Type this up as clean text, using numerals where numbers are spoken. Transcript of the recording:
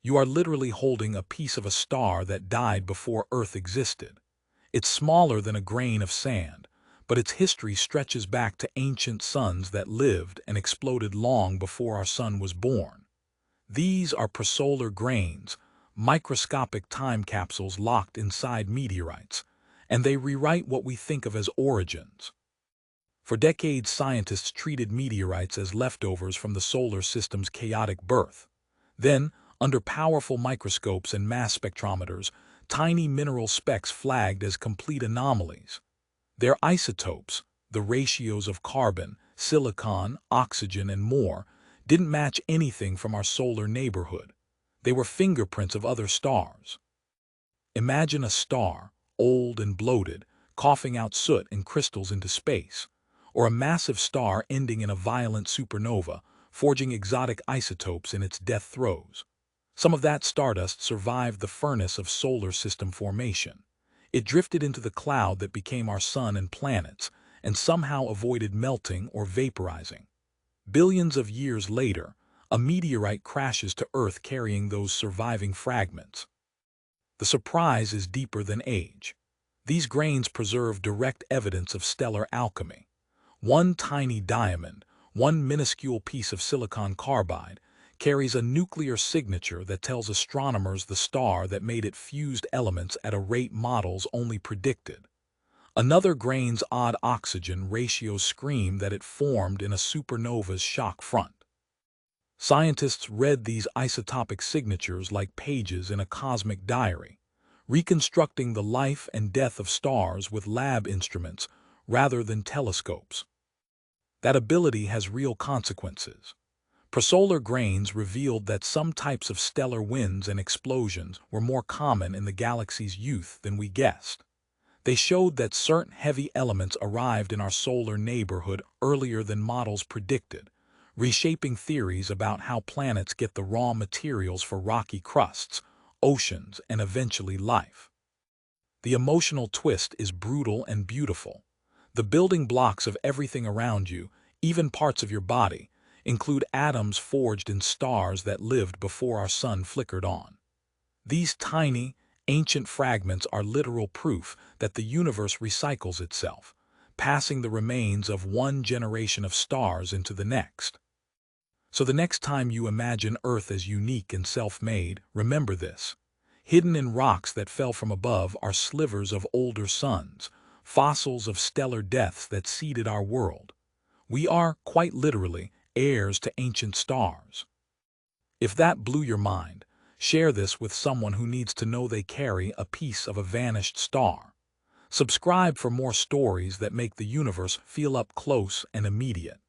You are literally holding a piece of a star that died before Earth existed. It's smaller than a grain of sand, but its history stretches back to ancient suns that lived and exploded long before our sun was born. These are prosolar grains, microscopic time capsules locked inside meteorites, and they rewrite what we think of as origins. For decades, scientists treated meteorites as leftovers from the solar system's chaotic birth. Then, under powerful microscopes and mass spectrometers, tiny mineral specks flagged as complete anomalies. Their isotopes, the ratios of carbon, silicon, oxygen, and more, didn't match anything from our solar neighborhood. They were fingerprints of other stars. Imagine a star, old and bloated, coughing out soot and crystals into space, or a massive star ending in a violent supernova, forging exotic isotopes in its death throes. Some of that stardust survived the furnace of solar system formation. It drifted into the cloud that became our sun and planets, and somehow avoided melting or vaporizing. Billions of years later, a meteorite crashes to Earth carrying those surviving fragments. The surprise is deeper than age. These grains preserve direct evidence of stellar alchemy. One tiny diamond, one minuscule piece of silicon carbide, carries a nuclear signature that tells astronomers the star that made it fused elements at a rate models only predicted. Another grain's odd oxygen ratios scream that it formed in a supernova's shock front. Scientists read these isotopic signatures like pages in a cosmic diary, reconstructing the life and death of stars with lab instruments rather than telescopes. That ability has real consequences. Prosolar grains revealed that some types of stellar winds and explosions were more common in the galaxy's youth than we guessed. They showed that certain heavy elements arrived in our solar neighborhood earlier than models predicted, reshaping theories about how planets get the raw materials for rocky crusts, oceans, and eventually life. The emotional twist is brutal and beautiful. The building blocks of everything around you, even parts of your body, include atoms forged in stars that lived before our sun flickered on. These tiny, ancient fragments are literal proof that the universe recycles itself, passing the remains of one generation of stars into the next. So the next time you imagine Earth as unique and self-made, remember this. Hidden in rocks that fell from above are slivers of older suns, fossils of stellar deaths that seeded our world. We are, quite literally, heirs to ancient stars. If that blew your mind, share this with someone who needs to know they carry a piece of a vanished star. Subscribe for more stories that make the universe feel up close and immediate.